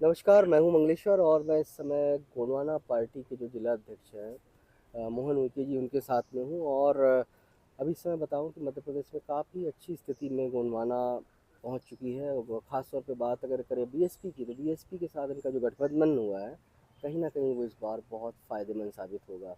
नमस्कार, मैं हूँ मंगलेश्वर और मैं इस समय गोंडवाना पार्टी के जो जिला अध्यक्ष हैं मोहन उइके जी उनके साथ में हूँ और अभी इस समय बताऊँ कि मध्य प्रदेश में काफ़ी अच्छी स्थिति में गोंडवाना पहुँच चुकी है। वो ख़ास तौर पे बात अगर करें बीएसपी की, तो बीएसपी के साथ इनका जो गठबंधन हुआ है, कहीं न कहीं वो इस बार बहुत फ़ायदेमंद साबित होगा।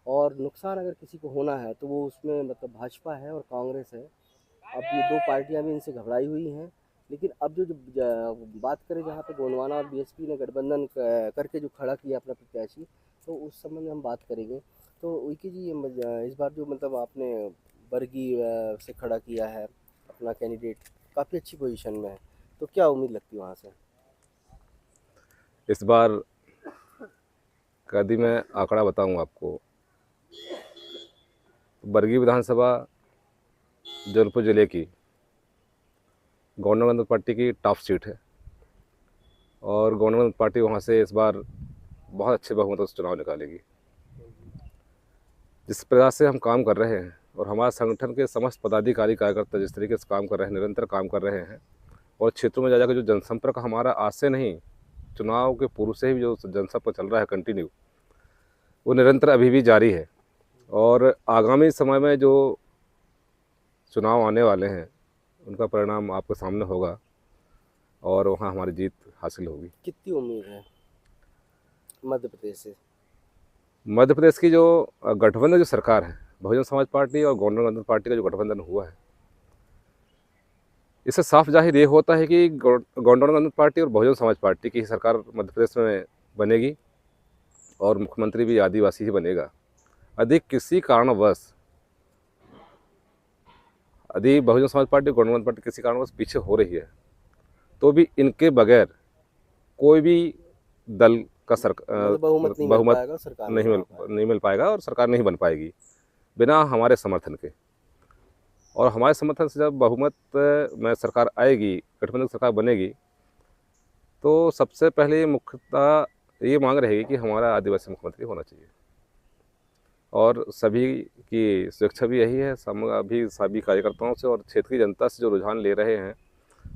और नुकसान अगर किसी को होना है तो वो उसमें मतलब भाजपा है और कांग्रेस है। अब ये 2 पार्टियाँ भी इनसे घबराई हुई हैं, लेकिन अब जो जो बात करें जहाँ पे गोंडवाना और बीएसपी ने गठबंधन करके जो खड़ा किया अपना प्रत्याशी, तो उस संबंध में हम बात करेंगे। तो उइके जी, इस बार जो मतलब आपने बरगी से खड़ा किया है अपना कैंडिडेट, काफ़ी अच्छी पोजीशन में है, तो क्या उम्मीद लगती है वहाँ से? इस बार का यदि मैं आंकड़ा बताऊं आपको, तो बरगी विधानसभा जौनपुर जिले की गवर्नमेंट पार्टी की टॉप सीट है और गवर्नमेंट पार्टी वहां से इस बार बहुत अच्छे बहुमतों से चुनाव निकालेगी। जिस प्रकार से हम काम कर रहे हैं और हमारे संगठन के समस्त पदाधिकारी कार्यकर्ता जिस तरीके से काम कर रहे हैं, निरंतर काम कर रहे हैं और क्षेत्रों में जा जाकर जो जनसंपर्क हमारा आज से नहीं, चुनाव के पूर्व से ही जो जनसंपर्क चल रहा है कंटिन्यू, वो निरंतर अभी भी जारी है। और आगामी समय में जो चुनाव आने वाले हैं उनका परिणाम आपके सामने होगा और वहाँ हमारी जीत हासिल होगी। कितनी उम्मीद है मध्य प्रदेश से? मध्य प्रदेश की जो गठबंधन जो सरकार है, बहुजन समाज पार्टी और गठबंधन पार्टी का जो गठबंधन हुआ है, इससे साफ जाहिर ये होता है कि गठबंधन पार्टी और बहुजन समाज पार्टी की सरकार मध्य प्रदेश में बनेगी और मुख्यमंत्री भी आदिवासी ही बनेगा। अधिक किसी कारणवश यदि बहुजन समाज पार्टी और गठबंधन पार्टी किसी कारणवश पीछे हो रही है, तो भी इनके बगैर कोई भी दल का मतलब बहुमत नहीं मिल बहुमत पाएगा, सरकार नहीं बना पाएगा। नहीं मिल पाएगा और सरकार नहीं बन पाएगी बिना हमारे समर्थन के। और हमारे समर्थन से जब बहुमत में सरकार आएगी, गठबंधन सरकार बनेगी, तो सबसे पहले मुख्यतः ये मांग रहेगी कि हमारा आदिवासी मुख्यमंत्री होना चाहिए। और सभी की सुरक्षा भी यही है, अभी सभी कार्यकर्ताओं से और क्षेत्र की जनता से जो रुझान ले रहे हैं,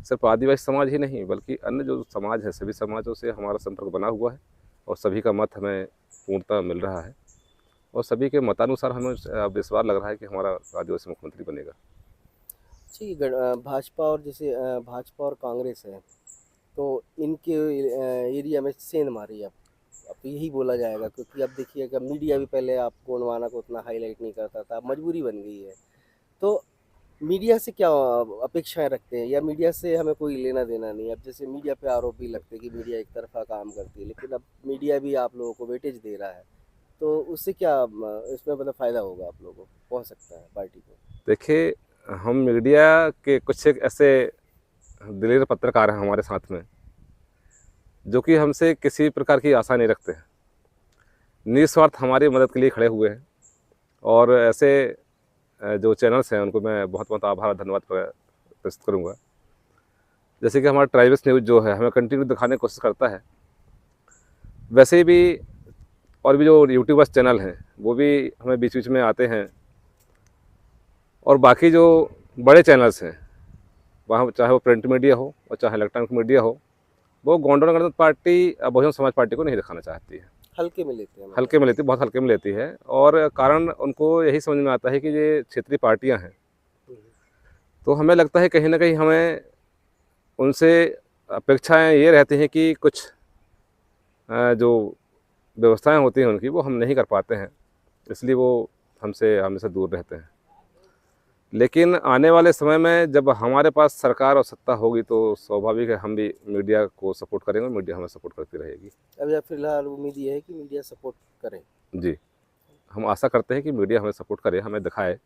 सिर्फ आदिवासी समाज ही नहीं बल्कि अन्य जो समाज है, सभी समाजों से हमारा संपर्क बना हुआ है और सभी का मत हमें पूर्णतः मिल रहा है और सभी के मतानुसार हमें अब इस बार लग रहा है कि हमारा आदिवासी मुख्यमंत्री बनेगा। जी, भाजपा और जैसे भाजपा और कांग्रेस है, तो इनके एरिया में सेंध मारी है। अब तो यही बोला जाएगा, क्योंकि अब देखिए कि मीडिया भी पहले आप गोंडवाना को उतना हाईलाइट नहीं करता था, अब मजबूरी बन गई है। तो मीडिया से क्या अपेक्षाएं रखते हैं, या मीडिया से हमें कोई लेना देना नहीं? अब जैसे मीडिया पे आरोप भी लगते हैं कि मीडिया एक तरफा काम करती है, लेकिन अब मीडिया भी आप लोगों को वेटेज दे रहा है, तो उससे क्या इसमें मतलब फ़ायदा होगा आप लोगों को, पहुंच सकता है पार्टी को? देखिए, हम मीडिया के कुछ एक ऐसे दिलेर पत्रकार हैं हमारे साथ में, जो कि हमसे किसी प्रकार की आशा नहीं रखते हैं, निस्वार्थ हमारी मदद के लिए खड़े हुए हैं। और ऐसे जो चैनल्स हैं उनको मैं बहुत बहुत आभार और धन्यवाद प्रस्तुत करूँगा। जैसे कि हमारा ट्राइबल्स न्यूज़ जो है हमें कंटिन्यू दिखाने की कोशिश करता है, वैसे भी और भी जो यूट्यूबर्स चैनल हैं वो भी हमें बीच बीच में आते हैं। और बाकी जो बड़े चैनल्स हैं, वहाँ चाहे वो प्रिंट मीडिया हो और चाहे इलेक्ट्रॉनिक मीडिया हो, वो गौंडवन गणतंत्र पार्टी बहुजन समाज पार्टी को नहीं दिखाना चाहती है। हल्के में लेते हैं मतलब? हल्के में लेती है, बहुत हल्के में लेती है। और कारण उनको यही समझ में आता है कि ये क्षेत्रीय पार्टियां हैं, हम्म। तो हमें लगता है कहीं ना कहीं हमें उनसे अपेक्षाएं ये रहती हैं कि कुछ जो व्यवस्थाएं होती हैं उनकी वो हम नहीं कर पाते हैं, इसलिए वो हमसे हमेशा दूर रहते हैं। लेकिन आने वाले समय में जब हमारे पास सरकार और सत्ता होगी तो स्वाभाविक है हम भी मीडिया को सपोर्ट करेंगे, मीडिया हमें सपोर्ट करती रहेगी। अब या फिलहाल उम्मीद ये है कि मीडिया सपोर्ट करे? जी, हम आशा करते हैं कि मीडिया हमें सपोर्ट करे, हमें दिखाए,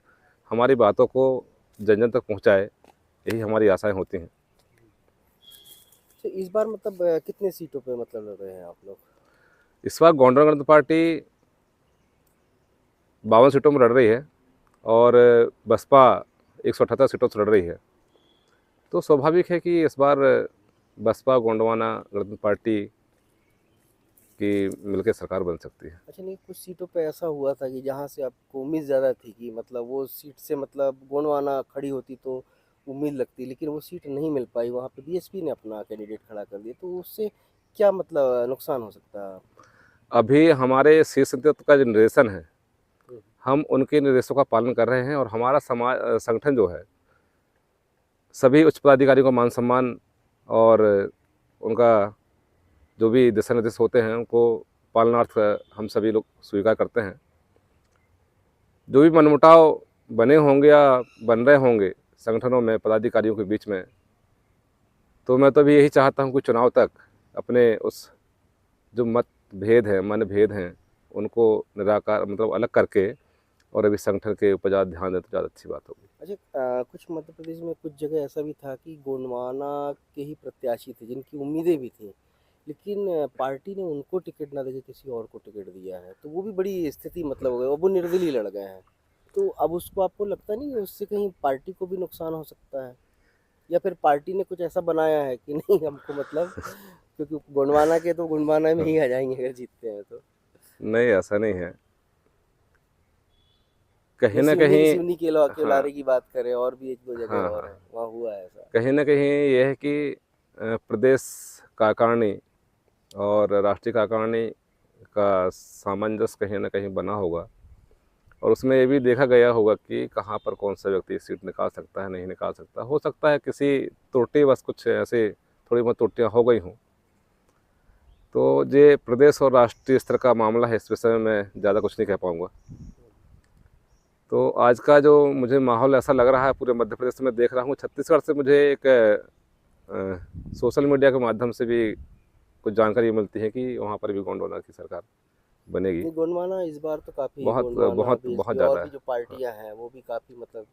हमारी बातों को जन जन तक पहुंचाए, यही हमारी आशाएं होती हैं। तो इस बार मतलब कितने सीटों पे मतलब लड़ रहे हैं आप लोग? इस बार गौंडवन गणतंत्र पार्टी 52 सीटों में लड़ रही है और बसपा 178 सीटों से लड़ रही है। तो स्वाभाविक है कि इस बार बसपा गोंडवाना गणतंत्र पार्टी की मिलकर सरकार बन सकती है। अच्छा, नहीं, कुछ सीटों पे ऐसा हुआ था कि जहाँ से आपको उम्मीद ज़्यादा थी कि मतलब वो सीट से मतलब गोंडवाना खड़ी होती तो उम्मीद लगती, लेकिन वो सीट नहीं मिल पाई, वहाँ पे बीएसपी ने अपना कैंडिडेट खड़ा कर दिया, तो उससे क्या मतलब नुकसान हो सकता है? अभी हमारे शीर्ष नेतृत्व का जनरेशन है, हम्म, हम उनके निर्देशों का पालन कर रहे हैं और हमारा समाज संगठन जो है सभी उच्च पदाधिकारियों का मान सम्मान और उनका जो भी दिशा निर्देश होते हैं उनको पालनार्थ हम सभी लोग स्वीकार करते हैं। जो भी मनमुटाव बने होंगे या बन रहे होंगे संगठनों में पदाधिकारियों के बीच में, तो मैं तो भी यही चाहता हूँ कि चुनाव तक अपने उस जो मतभेद हैं, मनभेद हैं, उनको निराकार मतलब अलग करके और अभी संगठन के ऊपर ज़्यादा ध्यान दें तो ज़्यादा अच्छी बात होगी। अच्छा, कुछ मध्य प्रदेश में कुछ जगह ऐसा भी था कि गोंडवाना के ही प्रत्याशी थे जिनकी उम्मीदें भी थी, लेकिन पार्टी ने उनको टिकट ना देके किसी और को टिकट दिया है, तो वो भी बड़ी स्थिति मतलब हो गई, अब वो निर्दलीय लड़ गए हैं। तो अब उसको आपको लगता नहीं है उससे कहीं पार्टी को भी नुकसान हो सकता है, या फिर पार्टी ने कुछ ऐसा बनाया है कि नहीं हमको मतलब, क्योंकि गोंडवाना के तो गोंडवाना में ही आ जाएंगे अगर जीतते हैं तो। नहीं, ऐसा नहीं है। कहीं ये न सिवनी कहीं सिवनी के हाँ, लारे की बात करें, और भी एक दो जगह हाँ, और है हाँ। वहाँ हुआ है ऐसा। कहीं न कहीं ये है कि प्रदेश कार्यकारिणी और राष्ट्रीय कार्यकारिणी का सामंजस्य कहीं न कहीं बना होगा और उसमें ये भी देखा गया होगा कि कहाँ पर कौन-सा व्यक्ति सीट निकाल सकता है, नहीं निकाल सकता। हो सकता है किसी त्रुटिवश कुछ ऐसे थोड़ी बहुत त्रुटियाँ हो गई हों। तो ये प्रदेश और राष्ट्रीय स्तर का मामला है, इस विषय में मैं ज़्यादा कुछ नहीं कह पाऊँगा। तो आज का जो मुझे माहौल ऐसा लग रहा है पूरे मध्य प्रदेश में देख रहा हूँ, छत्तीसगढ़ से मुझे एक सोशल मीडिया के माध्यम से भी कुछ जानकारी मिलती है कि वहाँ पर भी गोंडवाना की सरकार बनेगी। नहीं, गोंडवाना इस बार तो काफ़ी, बहुत गोंडवाना बहुत बहुत बीएसपी और ज़्यादा भी है। जो हाँ, पार्टियां हैं वो भी काफ़ी मतलब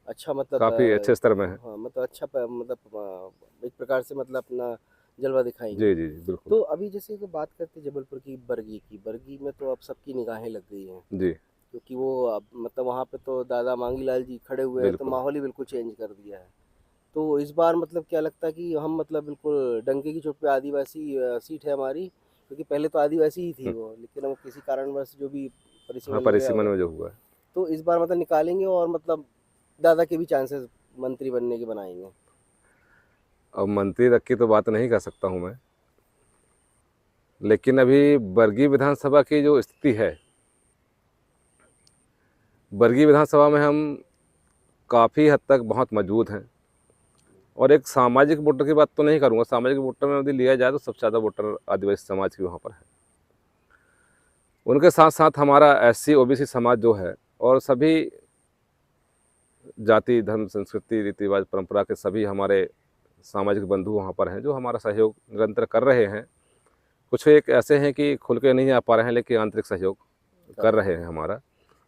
अच्छा मतलब काफ़ी अच्छे स्तर में है। हाँ मतलब अच्छा मतलब एक प्रकार से मतलब अपना जलवा दिखाएंगी। जी, जी, जी, बिल्कुल। तो अभी जैसे कि बात करते हैं जबलपुर की, बरगी में तो अब सबकी निगाहें लग गई हैं, जी, क्योंकि वो अब मतलब वहाँ पे तो दादा मांगी लाल जी खड़े हुए हैं, तो बिल्कुल। माहौल ही बिल्कुल चेंज कर दिया है। तो इस बार मतलब क्या लगता है कि हम मतलब बिल्कुल डंके की चोट पे आदिवासी सीट है हमारी, क्योंकि पहले तो आदिवासी ही थी हुँ, वो, लेकिन वो किसी कारणवश जो भी हाँ, परिसीमन में गया परिसीमन हुआ है, में जो हुआ है। तो इस बार मतलब निकालेंगे और मतलब दादा के भी चांसेस मंत्री बनने के बनाएंगे। अब मंत्री तक की तो बात नहीं कर सकता हूँ मैं, लेकिन अभी बरगी विधानसभा की जो स्थिति है, बरगी विधानसभा में हम काफ़ी हद तक बहुत मजबूत हैं और एक सामाजिक वोटर की बात तो नहीं करूँगा, सामाजिक वोटर में यदि लिया जाए तो सबसे ज़्यादा वोटर आदिवासी समाज के वहाँ पर है। उनके साथ-साथ हमारा एससी, ओबीसी समाज जो है और सभी जाति, धर्म, संस्कृति, रीति-रिवाज, परंपरा के सभी हमारे सामाजिक बंधु वहाँ पर हैं, जो हमारा सहयोग निरंतर कर रहे हैं। कुछ एक ऐसे हैं कि खुल के नहीं आ पा रहे हैं, लेकिन आंतरिक सहयोग कर कर रहे रहे हैं। हैं हमारा।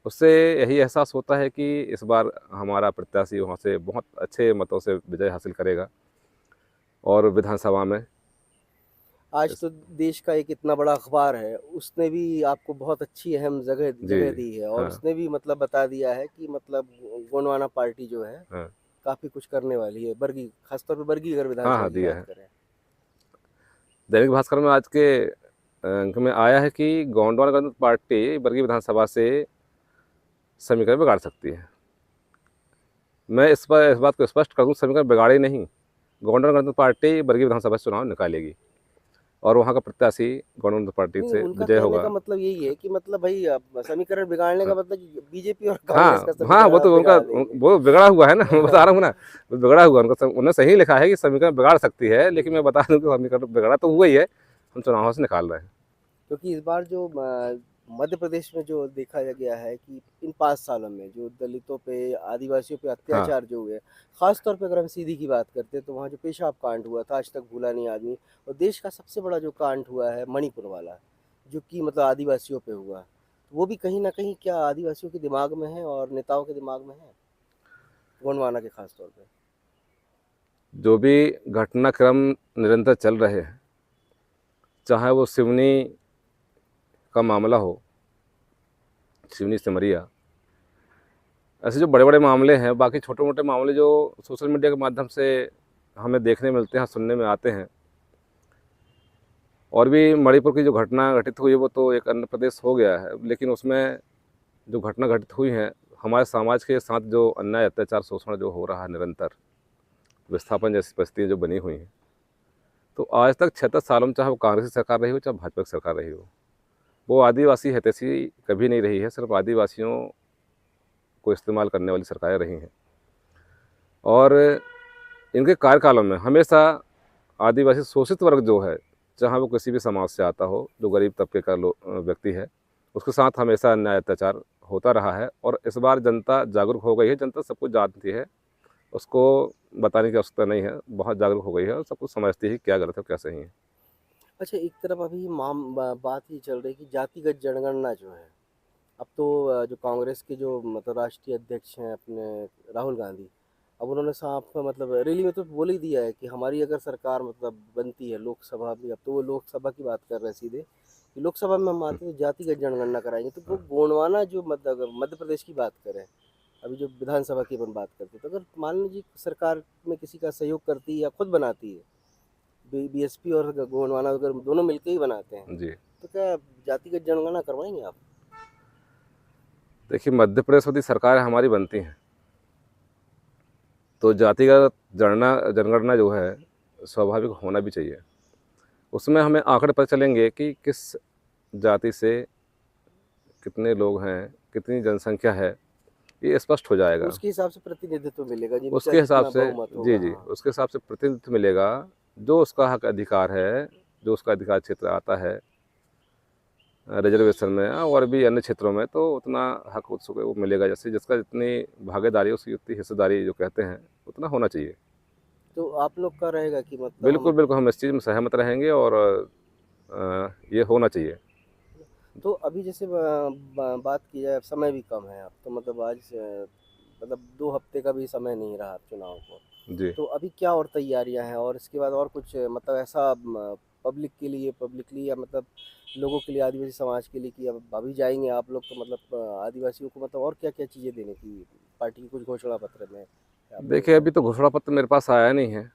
उससे यही एहसास होता है कि इस बार हमारा प्रत्याशी वहाँ से बहुत अच्छे मतों से विजय हासिल करेगा और विधानसभा में आज इस तो देश का एक इतना बड़ा अखबार है, उसने भी आपको बहुत अच्छी अहम जगह जी, जगह दी है, और हाँ, उसने भी मतलब बता दिया है कि मतलब गोंडवाना पार्टी जो है हाँ। काफ़ी कुछ करने वाली है, बरगी खासतौर पे बरगी अगर हाँ, विधानसभा हाँ, की दिया बात है। करें। दैनिक भास्कर में आज के अंक में आया है कि गोंडवाना गणतंत्र पार्टी बरगी विधानसभा से समीकरण बिगाड़ सकती है। मैं इस बात को स्पष्ट कर दूँ, समीकरण बिगाड़े नहीं, गोंडवाना गणतंत्र पार्टी बरगी विधानसभा से चुनाव निकालेगी और वहाँ का प्रत्याशी गणतंत्र पार्टी नहीं, से उनका विजय कहने होगा। का मतलब यही है कि मतलब भाई अब समीकरण बिगाड़ने हाँ, का मतलब कि बीजेपी और कांग्रेस हाँ, का हाँ, समीकरण वो आप तो उनका बिगाड़ देंगे। वो बिगड़ा हुआ है ना, मैं बता हाँ, रहा हूँ ना, वो बिगड़ा हुआ है उनका। उन्होंने सही लिखा है कि समीकरण बिगाड़ सकती है, लेकिन मैं बता दूँ कि समीकरण बिगड़ा तो हुआ ही है, हम चुनाव से निकाल रहे हैं। क्योंकि इस बार जो मध्य प्रदेश में जो देखा गया है कि इन 5 सालों में जो दलितों पे, आदिवासियों पे हाँ, अत्याचार जो हुए, खास तौर पे अगर हम सीधी की बात करते हैं तो वहाँ जो पेशाब कांड हुआ था आज तक भूला नहीं आदमी। और देश का सबसे बड़ा जो कांड हुआ है मणिपुर वाला, जो कि मतलब आदिवासियों पे हुआ, तो वो भी कहीं ना कहीं क्या आदिवासियों के दिमाग में है और नेताओं के दिमाग में है, गोंडवाना के खास तौर पे। जो भी घटनाक्रम निरंतर चल रहे हैं, चाहे वो सिवनी का मामला हो, सिवनी सिमरिया, ऐसे जो बड़े बड़े मामले हैं, बाकी छोटे मोटे मामले जो सोशल मीडिया के माध्यम से हमें देखने मिलते हैं, सुनने में आते हैं, और भी मणिपुर की जो घटना घटित हुई है वो तो एक अन्य प्रदेश हो गया है, लेकिन उसमें जो घटना घटित हुई हैं, हमारे समाज के साथ जो अन्याय, अत्याचार, शोषण जो हो रहा है निरंतर, विस्थापन जैसी परिस्थितियाँ जो बनी हुई हैं, तो आज तक 76 सालों में चाहे वो कांग्रेस की सरकार रही हो चाहे भाजपा की सरकार रही हो, वो आदिवासी हितैषी कभी नहीं रही है, सिर्फ आदिवासियों को इस्तेमाल करने वाली सरकारें रही हैं। और इनके कार्यकालों में हमेशा आदिवासी शोषित वर्ग जो है, चाहे वो किसी भी समाज से आता हो, जो गरीब तबके का व्यक्ति है, उसके साथ हमेशा अन्याय अत्याचार होता रहा है। और इस बार जनता जागरूक हो गई है, जनता सब कुछ जानती है, उसको बताने की आवश्यकता नहीं है, बहुत जागरूक हो गई है और सब कुछ समझती है क्या गलत है क्या सही है। अच्छा, एक तरफ अभी बात ये चल रही है कि जातिगत जनगणना जो है, अब तो जो कांग्रेस के जो मतलब राष्ट्रीय अध्यक्ष हैं अपने राहुल गांधी, अब उन्होंने साफ मतलब रैली में तो बोल ही दिया है कि हमारी अगर सरकार मतलब बनती है लोकसभा भी, अब तो वो लोकसभा की बात कर रहे हैं सीधे कि लोकसभा में हम आते हैं जातिगत जनगणना कराएंगे। तो वो गोंडवाना जो मतलब अगर मध्य प्रदेश की बात करें, अभी जो विधानसभा की अपन बात करते हैं, तो अगर मान लीजिए सरकार में किसी का सहयोग करती है या खुद बनाती है, बीएसपी और गोंडवाना अगर दोनों मिलकर ही बनाते हैं, जी, तो क्या जातिगत जनगणना करवाएंगे आप? देखिए मध्य प्रदेश वाली सरकार हमारी बनती हैं, तो जातिगत जनगणना जो है स्वाभाविक होना भी चाहिए। उसमें हमें आंकड़े पता चलेंगे कि किस जाति से कितने लोग हैं, कितनी जनसंख्या है, ये स्पष्ट हो तो जाएगा। उसके हिसाब से प्रतिनिधित्व मिलेगा जिनका उसके हिसाब जितना से, बहुमत जी होगा। जी, हाँ। उसके हिसाब से प्रतिनिधित्व मिलेगा, जो उसका हक अधिकार है, जो उसका अधिकार क्षेत्र आता है रिजर्वेशन में और भी अन्य क्षेत्रों में, तो उतना हक उसको मिलेगा। जैसे जिसका जितनी भागीदारी, उसकी उतनी हिस्सेदारी जो कहते हैं, उतना होना चाहिए। तो आप लोग का रहेगा कि मतलब बिल्कुल हम, बिल्कुल, हम इस चीज़ में सहमत रहेंगे और ये होना चाहिए। तो अभी जैसे बात की जाए, अब समय भी कम है, अब तो मतलब आज मतलब 2 हफ्ते का भी समय नहीं रहा अब चुनाव को। जी, तो अभी क्या और तैयारियां हैं, और इसके बाद और कुछ मतलब ऐसा पब्लिक के लिए, पब्लिकली या मतलब लोगों के लिए, आदिवासी समाज के लिए कि अब अभी जाएंगे आप लोग तो मतलब आदिवासियों को मतलब और क्या क्या चीज़ें देने की पार्टी की कुछ घोषणा पत्र में आपने? देखिए अभी तो घोषणा पत्र मेरे पास आया नहीं है,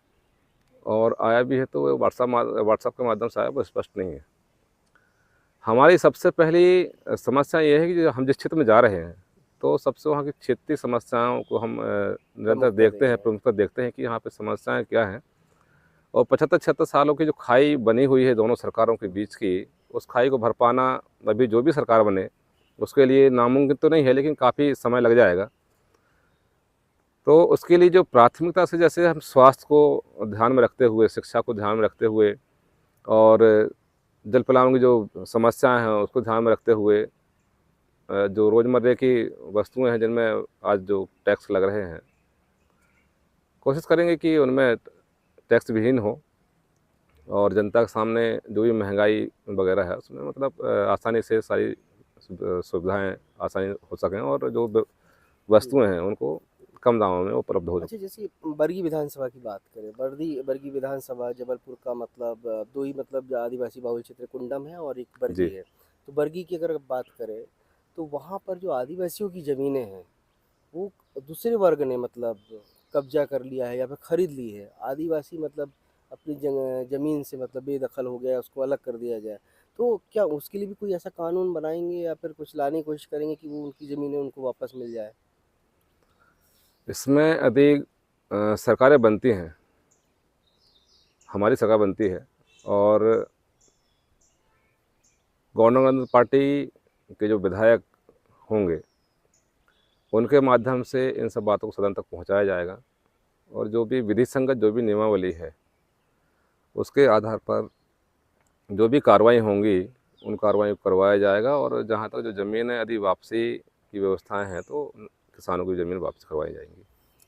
और आया भी है तो वो व्हाट्सएप के माध्यम से आया, वो स्पष्ट नहीं है। हमारी सबसे पहली समस्या ये है कि जो हम जिस क्षेत्र में जा रहे हैं, तो सबसे वहाँ की क्षेत्रीय समस्याओं को हम निरंतर प्रमुखता देखते हैं, देंगे। प्रमुखता देखते हैं कि यहाँ पे समस्याएं क्या हैं। और 75-76 सालों की जो खाई बनी हुई है दोनों सरकारों के बीच की, उस खाई को भर पाना अभी जो भी सरकार बने, उसके लिए नामुमकिन तो नहीं है, लेकिन काफ़ी समय लग जाएगा। तो उसके लिए जो प्राथमिकता से, जैसे हम स्वास्थ्य को ध्यान में रखते हुए, शिक्षा को ध्यान में रखते हुए और जल जलपलावन की जो समस्याएं हैं उसको ध्यान में रखते हुए, जो रोज़मर्रा की वस्तुएं हैं जिनमें आज जो टैक्स लग रहे हैं, कोशिश करेंगे कि उनमें टैक्स विहीन हो और जनता के सामने जो भी महंगाई वगैरह है उसमें मतलब आसानी से सारी सुविधाएं आसानी हो सकें और जो वस्तुएं हैं उनको कम दामों में उपलब्ध हो। अच्छा, जैसे बरगी विधानसभा की बात करें, बरगी विधानसभा जबलपुर का मतलब दो ही मतलब जो आदिवासी बहुल क्षेत्र कुंडम है और एक बरगी जी, है। तो बरगी की अगर बात करें, तो वहाँ पर जो आदिवासियों की ज़मीनें हैं, वो दूसरे वर्ग ने मतलब कब्जा कर लिया है या फिर खरीद ली है। आदिवासी मतलब अपनी ज़मीन से मतलब बेदखल हो गया है, उसको अलग कर दिया जाए। तो क्या उसके लिए भी कोई ऐसा कानून बनाएंगे या फिर कुछ लाने की कोशिश करेंगे कि वो उनकी ज़मीनें उनको वापस मिल जाए? इसमें यदि सरकारें बनती हैं, हमारी सरकार बनती है और गवर्नमेंट पार्टी के जो विधायक होंगे, उनके माध्यम से इन सब बातों को सदन तक पहुंचाया जाएगा और जो भी विधि संगत जो भी नियमावली है, उसके आधार पर जो भी कार्रवाई होंगी, उन कार्रवाई को करवाया जाएगा। और जहाँ तक जो ज़मीन है, यदि वापसी की व्यवस्थाएं हैं तो किसानों की ज़मीन वापस करवाई जाएंगी।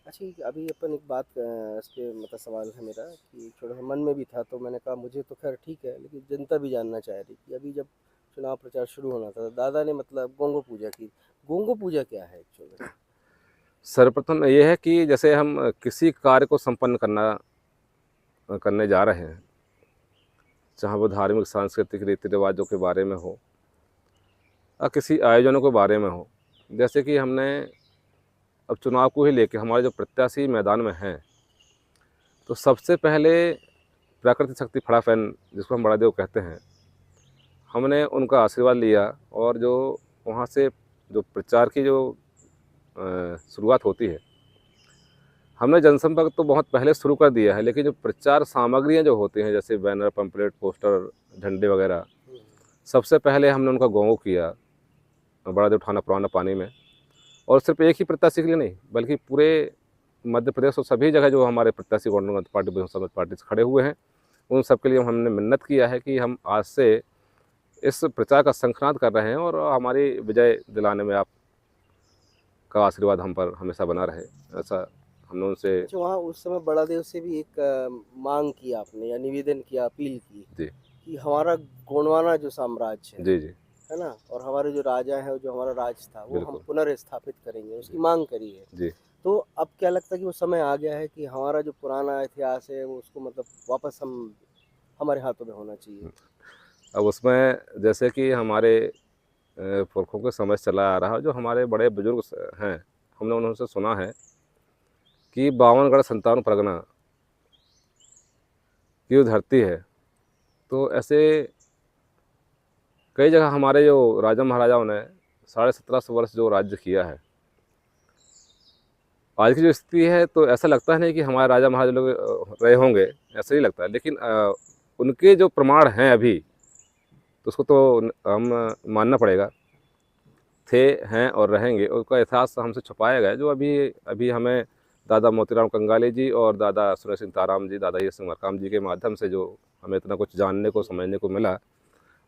अच्छा, अभी अपन एक बात इस पे मतलब सवाल है मेरा कि थोड़ा सा मन में भी था, तो मैंने कहा मुझे तो खैर ठीक है, लेकिन जनता भी जानना चाह रही कि अभी जब चुनाव प्रचार शुरू होना था, तो दादा ने मतलब गोंगो पूजा की। गोंगो पूजा क्या है एक्चुअली? सर्वप्रथम ये है कि जैसे हम किसी कार्य को संपन्न करने जा रहे हैं, चाहे वो धार्मिक सांस्कृतिक रीति रिवाजों के बारे में हो या किसी आयोजनों के बारे में हो। जैसे कि हमने अब चुनाव को ही लेके हमारे जो प्रत्याशी मैदान में हैं, तो सबसे पहले प्राकृतिक शक्ति फड़ा फैन जिसको हम बड़ा देव कहते हैं, हमने उनका आशीर्वाद लिया। और जो वहाँ से जो प्रचार की जो शुरुआत होती है, हमने जनसंपर्क तो बहुत पहले शुरू कर दिया है, लेकिन जो प्रचार सामग्रियाँ जो होती हैं, जैसे बैनर, पंपलेट, पोस्टर, झंडे वगैरह, सबसे पहले हमने उनका गाँव किया बड़ा देव थाना पुराना पानी में। और सिर्फ एक ही प्रत्याशी के लिए नहीं, बल्कि पूरे मध्य प्रदेश और सभी जगह जो हमारे प्रत्याशी गणतंत्र पार्टी, बहुजन समाज पार्टी से खड़े हुए हैं, उन सब के लिए हमने मिन्नत किया है कि हम आज से इस प्रचार का शंखनाद कर रहे हैं और हमारी विजय दिलाने में आपका आशीर्वाद हम पर हमेशा बना रहे, ऐसा हमने उनसे। अच्छा, वहाँ उस समय बड़ा देव से भी एक मांग की आपने या निवेदन किया, अपील की जी कि हमारा गोंडवाना जो साम्राज्य जी जी है ना, और हमारे जो राजा हैं, जो हमारा राज था, वो हम बिल्कुल पुनर्स्थापित करेंगे, उसकी मांग करी है। जी। तो अब क्या लगता है कि वो समय आ गया है कि हमारा जो पुराना इतिहास है वो उसको मतलब वापस हम हमारे हाथों में होना चाहिए? अब उसमें जैसे कि हमारे पुरखों के समय से चला आ रहा, जो हमारे बड़े बुजुर्ग हैं, हमने उनसे सुना है कि 52गढ़ 57 परगना की जो धरती है, तो ऐसे कई जगह हमारे जो राजा महाराजाओं ने 1750 वर्ष जो राज्य किया है, आज की जो स्थिति है तो ऐसा लगता है नहीं कि हमारे राजा महाराजा लोग रहे होंगे, ऐसा ही लगता है। लेकिन उनके जो प्रमाण हैं अभी, तो उसको तो हम मानना पड़ेगा, थे, हैं और रहेंगे। उसका इतिहास हमसे छुपाया गया है, जो अभी अभी हमें दादा मोतीराम कंगाले जी और दादा सुरेश सिंह ताराम जी, दादा हीर सिंह मरकाम जी के माध्यम से जो हमें इतना कुछ जानने को, समझने को मिला,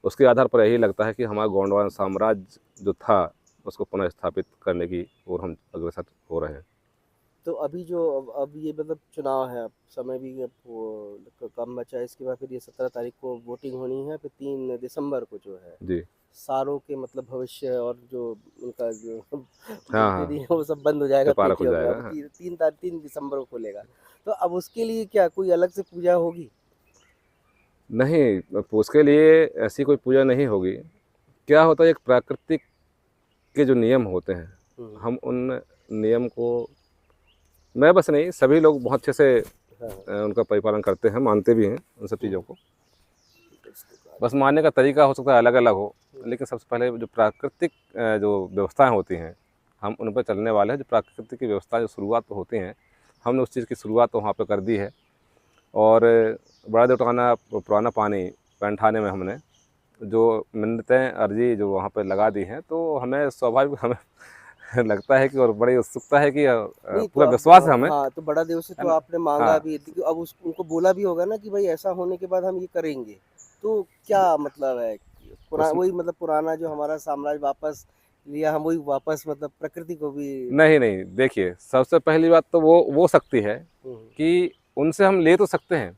उसके आधार पर यही लगता है कि हमारा गोंडवाना साम्राज्य जो था, उसको पुनः स्थापित करने की ओर हम अग्रसर हो रहे हैं। तो अभी जो अब ये मतलब चुनाव है, अब समय भी अब वो कम बचा है, इसके बाद फिर ये 17 तारीख को वोटिंग होनी है, फिर 3 दिसंबर को जो है जी सारों के मतलब भविष्य और जो उनका जो हाँ जितने हाँ, दिन है वो सब बंद हो जाएगा व्यापार खुल पेटियों में। जाएगा, अब हाँ। 3 दिसंबर को खुलेगा, तो अब उसके लिए क्या कोई अलग से पूजा होगी? नहीं, उसके लिए ऐसी कोई पूजा नहीं होगी। क्या होता है, एक प्राकृतिक के जो नियम होते हैं, हम्म, हम उन नियम को, मैं बस नहीं, सभी लोग बहुत अच्छे से हाँ हाँ, उनका परिपालन करते हैं, मानते भी हैं उन सब चीज़ों हम्म, को। इसके बाद, बस मानने का तरीका हो सकता है अलग अलग हो, हम्म, लेकिन सबसे पहले जो प्राकृतिक जो व्यवस्थाएं होती हैं, हम उन पर चलने वाले हैं। जो प्राकृतिक की व्यवस्था जो शुरुआत तो होती हैं, हमने उस चीज़ की शुरुआत तो वहाँ पर कर दी है। और बड़ा देवटाना पुराना पानी पैंठाने में हमने जो मिन्नतें अर्जी जो वहाँ पे लगा दी हैं, तो हमें स्वाभाविक हमें लगता है कि, और बड़ी उत्सुकता है कि नहीं तो पूरा अब विश्वास है हमें, हाँ, तो बड़ा देव से है तो ना? आपने मांगा हाँ, भी, लेकिन अब उस उनको बोला भी होगा ना कि भाई ऐसा होने के बाद हम ये करेंगे, तो क्या मतलब है उस वही मतलब पुराना जो हमारा साम्राज्य वापस लिया, हम वही वापस मतलब प्रकृति को भी। नहीं, नहीं, देखिए, सबसे पहली बात तो वो शक्ति है हम्म, कि उनसे हम ले तो सकते हैं,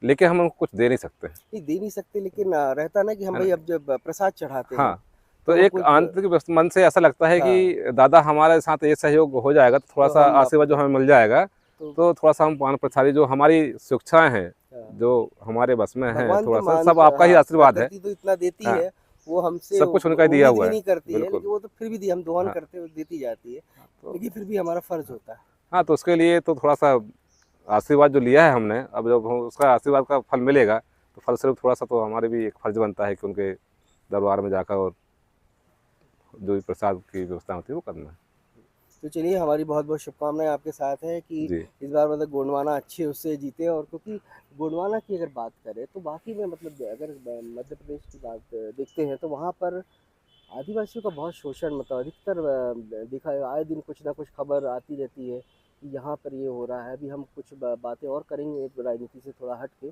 लेकिन हम उनको कुछ दे नहीं सकते हैं, नहीं दे नहीं सकते, लेकिन रहता ना कि हम है भाई ना? अब जब प्रसाद चढ़ाते हैं हाँ, तो तो एक कुछ आंतरिक मन से ऐसा लगता है हाँ, कि दादा हमारे साथ ये सहयोग हो जाएगा, तो तो थोड़ा-सा हम आपको आशीर्वाद जो हमें देंगे, मिल जाएगा, तो तो थोड़ा-सा हम पान प्रसादी जो हमारी शिक्षाएँ हैं, हाँ, जो हमारे बस में हैं, भगवान तो थोड़ा-सा मान सब आपका ही हाँ, आशीर्वाद है। प्रकृति तो इतना देती हाँ, है, वो हमसे सब कुछ उनका ही दिया उम्मीद हुआ भी है। नहीं करती है, बिल्कुल। लेकिन वो तो फिर भी हम दोहन हाँ, करते हुए देती जाती है, तो लेकिन फिर भी हमारा फर्ज होता है। हाँ, तो उसके लिए तो थोड़ा-सा आशीर्वाद जो लिया है हमने, अब जब हम उसका आशीर्वाद का फल मिलेगा, तो फलस्वरूप थोड़ा-सा तो हमारे भी एक फर्ज बनता है कि उनके दरबार में जाकर और जो भी प्रसाद की व्यवस्था होती है, वो करना। तो चलिए, हमारी बहुत-बहुत शुभकामनाएँ आपके साथ हैं कि जी, इस बार मतलब गोंडवाना अच्छे उससे जीते, और क्योंकि गोंडवाना की अगर बात करें तो बाकी में मतलब अगर मध्य प्रदेश की बात देखते हैं तो वहाँ पर आदिवासियों का बहुत शोषण मतलब अधिकतर देखा है, आए दिन कुछ ना कुछ खबर आती रहती है कि यहाँ पर ये हो रहा है। अभी हम कुछ बातें और करेंगे एक राजनीति से थोड़ा हट के।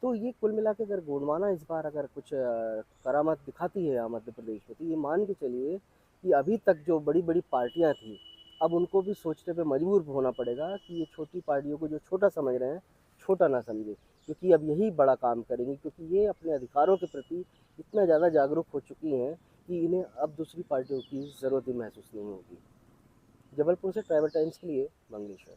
तो ये कुल मिला के अगर गोंडवाना इस बार अगर कुछ करामत दिखाती है यहाँ मध्य प्रदेश में, तो ये मान के चलिए कि अभी तक जो बड़ी बड़ी पार्टियाँ थी, अब उनको भी सोचने पे मजबूर होना पड़ेगा कि ये छोटी पार्टियों को जो छोटा समझ रहे हैं, छोटा ना समझें, क्योंकि अब यही बड़ा काम करेंगी, क्योंकि ये अपने अधिकारों के प्रति इतना ज़्यादा जागरूक हो चुकी हैं कि इन्हें अब दूसरी पार्टियों की ज़रूरत ही महसूस नहीं होगी। जबलपुर से ट्रैवल टाइम्स के लिए मंगलेश्वर।